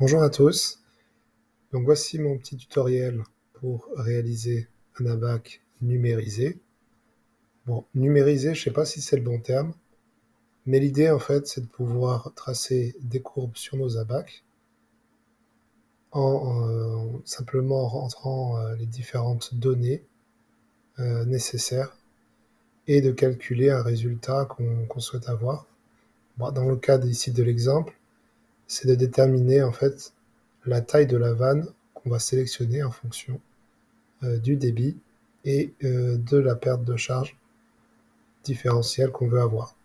Bonjour à tous, donc voici mon petit tutoriel pour réaliser un abac numérisé. Bon, numérisé, je ne sais pas si c'est le bon terme, mais l'idée en fait c'est de pouvoir tracer des courbes sur nos abacs en simplement rentrant les différentes données nécessaires et de calculer un résultat qu'on souhaite avoir. Bon, dans le cas ici de l'exemple, c'est de déterminer en fait la taille de la vanne qu'on va sélectionner en fonction du débit et de la perte de charge différentielle qu'on veut avoir.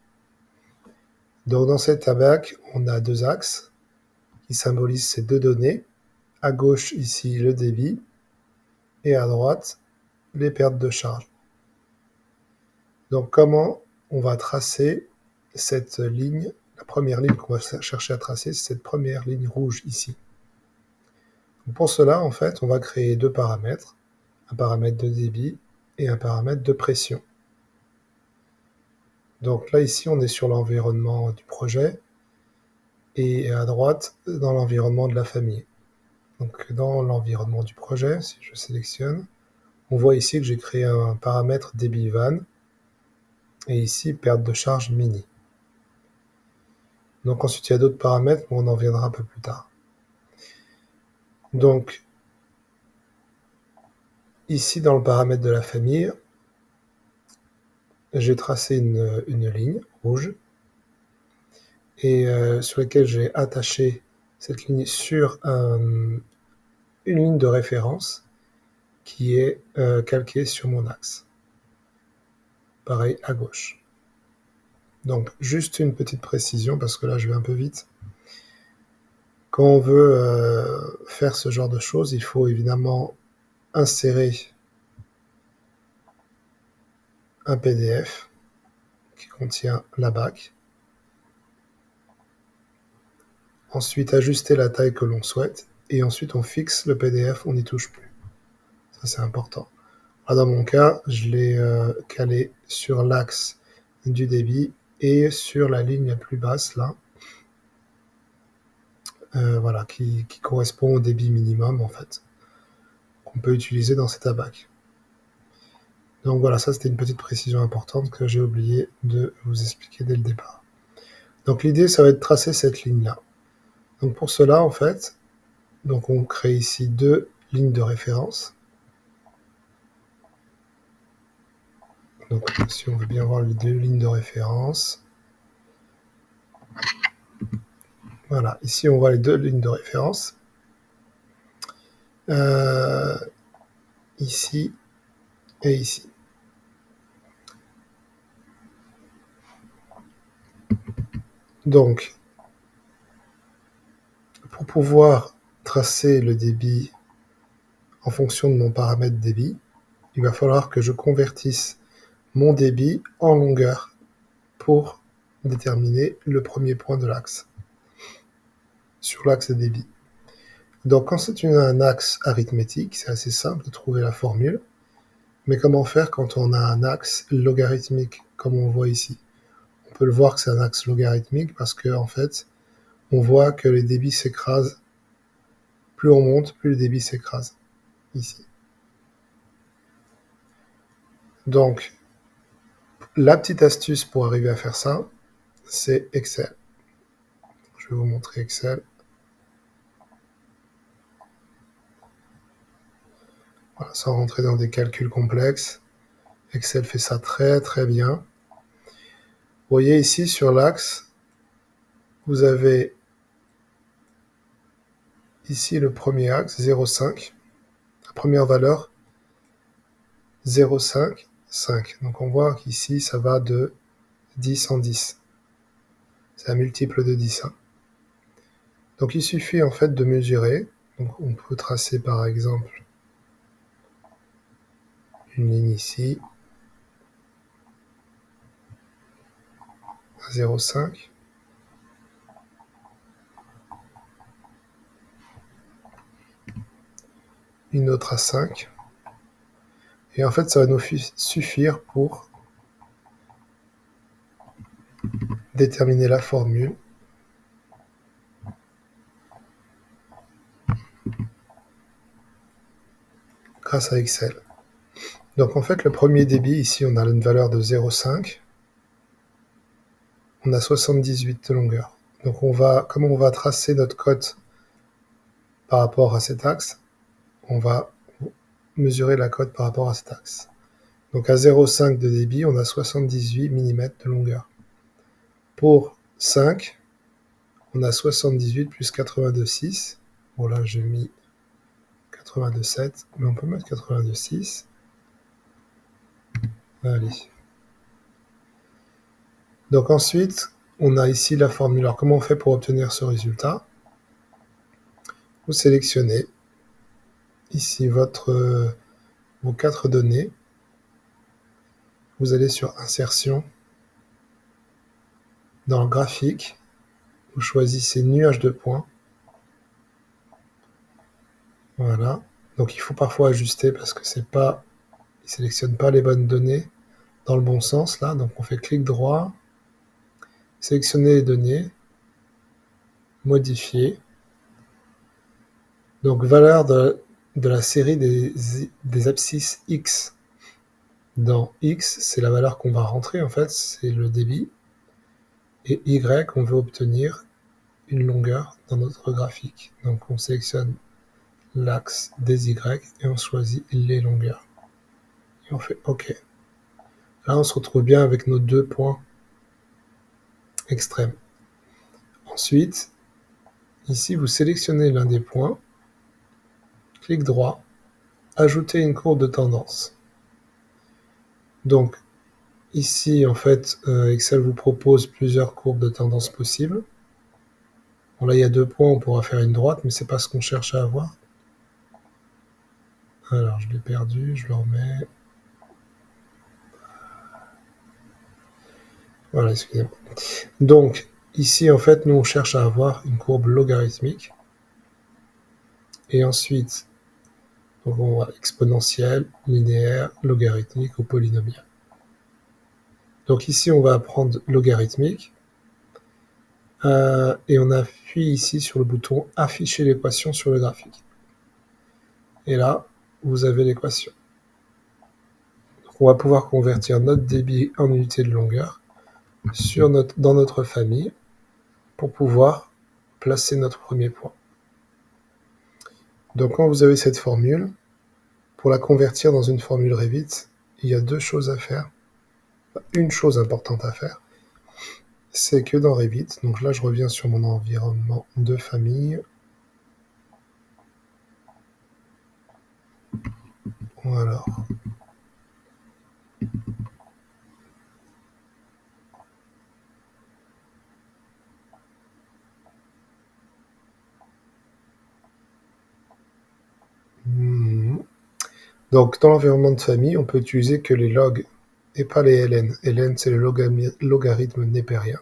Donc dans cet abac, on a deux axes qui symbolisent ces deux données. À gauche, ici, le débit, et à droite, les pertes de charge. Donc comment on va tracer cette ligne? La première ligne qu'on va chercher à tracer, c'est cette première ligne rouge ici. Donc pour cela, en fait, on va créer deux paramètres, un paramètre de débit et un paramètre de pression. Donc là, ici, on est sur l'environnement du projet, et à droite, dans l'environnement de la famille. Donc dans l'environnement du projet, si je sélectionne, on voit ici que j'ai créé un paramètre débit van, et ici, perte de charge mini. Donc ensuite, il y a d'autres paramètres, mais on en viendra un peu plus tard. Donc, ici, dans le paramètre de la famille, j'ai tracé une ligne rouge, et sur laquelle j'ai attaché cette ligne sur une ligne de référence qui est calquée sur mon axe. Pareil à gauche. Donc juste une petite précision, parce que là je vais un peu vite. Quand on veut faire ce genre de choses, il faut évidemment insérer un PDF qui contient la BAC. Ensuite ajuster la taille que l'on souhaite, et ensuite on fixe le PDF, on n'y touche plus. Ça c'est important. Là, dans mon cas, je l'ai calé sur l'axe du débit et sur la ligne la plus basse là, voilà, qui correspond au débit minimum en fait, qu'on peut utiliser dans cet abac. Donc voilà, ça c'était une petite précision importante que j'ai oublié de vous expliquer dès le départ. Donc l'idée, ça va être de tracer cette ligne-là. Donc pour cela, en fait, donc on crée ici deux lignes de référence. Donc si on veut bien voir les deux lignes de référence, voilà, ici on voit les deux lignes de référence. Ici et ici. Donc, pour pouvoir tracer le débit en fonction de mon paramètre débit, il va falloir que je convertisse mon débit en longueur pour déterminer le premier point de l'axe, sur l'axe débit. Donc quand c'est un axe arithmétique, c'est assez simple de trouver la formule, mais comment faire quand on a un axe logarithmique, comme on voit ici? On peut le voir que c'est un axe logarithmique parce que en fait, on voit que les débits s'écrasent. Plus on monte, plus le débit s'écrase, ici. Donc, la petite astuce pour arriver à faire ça, c'est Excel. Je vais vous montrer Excel. Voilà, sans rentrer dans des calculs complexes. Excel fait ça très très bien. Vous voyez ici sur l'axe, vous avez ici le premier axe, 0,5. La première valeur, 0,5, 5. Donc on voit qu'ici, ça va de 10 en 10. C'est un multiple de 10. Hein. Donc il suffit en fait de mesurer. Donc on peut tracer par exemple une ligne ici, 0,5. Une autre à 5. Et en fait, ça va nous suffire pour déterminer la formule grâce à Excel. Donc en fait, le premier débit, ici, on a une valeur de 0,5. On a 78 de longueur. Donc comme on va tracer notre cote par rapport à cet axe, on va mesurer la cote par rapport à cet axe. Donc à 0,5 de débit, on a 78 mm de longueur. Pour 5, on a 78 plus 82,6. Bon là, j'ai mis 82,7, mais on peut mettre 82,6. Allez. Donc ensuite, on a ici la formule. Alors comment on fait pour obtenir ce résultat? Vous sélectionnez ici vos 4 données. Vous allez sur Insertion. Dans le graphique, vous choisissez Nuage de points. Voilà. Donc il faut parfois ajuster parce que il ne sélectionne pas les bonnes données dans le bon sens là. Donc on fait clic droit, sélectionner les données, modifier. Donc valeur de la série des abscisses X. Dans X, c'est la valeur qu'on va rentrer en fait, c'est le débit. Et Y, on veut obtenir une longueur dans notre graphique. Donc on sélectionne l'axe des Y et on choisit les longueurs. Et on fait OK. Là, on se retrouve bien avec nos 2 points extrêmes. Ensuite, ici, vous sélectionnez l'un des points, clic droit, ajouter une courbe de tendance. Donc, ici, en fait, Excel vous propose plusieurs courbes de tendance possibles. Bon, là, il y a 2 points, on pourra faire une droite, mais c'est pas ce qu'on cherche à avoir. Alors, je l'ai perdu, je le remets. Voilà, excusez-moi. Donc, ici, en fait, nous, on cherche à avoir une courbe logarithmique. Et ensuite, donc on voit exponentielle, linéaire, logarithmique ou polynomiale. Donc ici, on va prendre logarithmique. Et on appuie ici sur le bouton « Afficher l'équation sur le graphique ». Et là, vous avez l'équation. On va pouvoir convertir notre débit en unité de longueur dans notre famille pour pouvoir placer notre premier point. Donc quand vous avez cette formule, pour la convertir dans une formule Revit, il y a 2 choses à faire. Une chose importante à faire, c'est que dans Revit, donc là je reviens sur mon environnement de famille. Alors, donc dans l'environnement de famille, on peut utiliser que les logs et pas les ln. ln, c'est le logarithme népérien.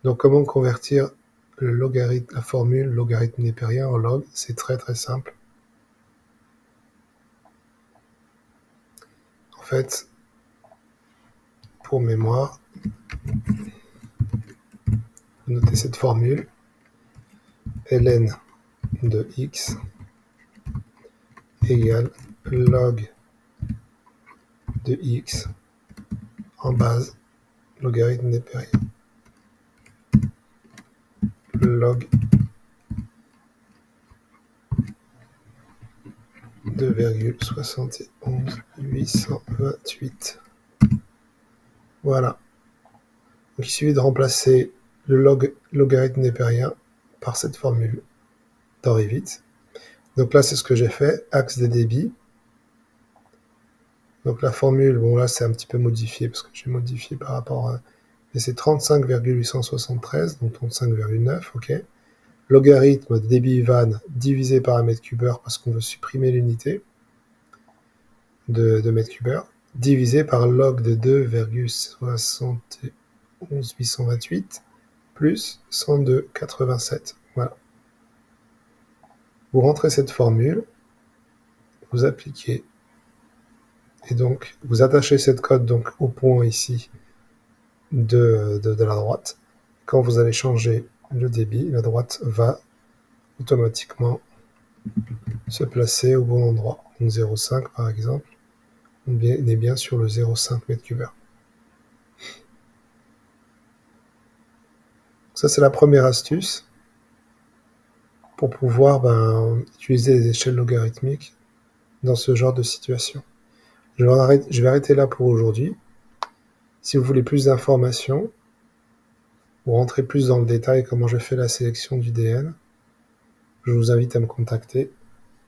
Donc comment convertir la formule logarithme népérien en log? C'est très très simple. En fait, pour mémoire, vous notez cette formule, ln de x égale log de x en base logarithme népérien. Log 2,71828. Voilà. Donc il suffit de remplacer le logarithme népérien par cette formule dans Revit. Donc là, c'est ce que j'ai fait, axe des débits. Donc la formule, bon là, c'est un petit peu modifié parce que j'ai modifié par rapport à... Mais c'est 35,873, donc 35,9, ok. Logarithme de débit van divisé par un mètre cubeur parce qu'on veut supprimer l'unité de mètre cubeur, divisé par log de 2,71828 plus 102,87. Voilà. Vous rentrez cette formule, vous appliquez, et donc vous attachez cette cote donc au point ici de la droite. Quand vous allez changer le débit, la droite va automatiquement se placer au bon endroit. donc 0,5 par exemple, on est bien sur le 0,5 m3. Ça, c'est la première astuce pour pouvoir utiliser les échelles logarithmiques dans ce genre de situation. Je vais arrêter là pour aujourd'hui. Si vous voulez plus d'informations ou rentrer plus dans le détail comment je fais la sélection du DN, je vous invite à me contacter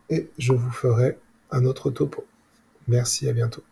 et je vous ferai un autre topo. Merci, à bientôt.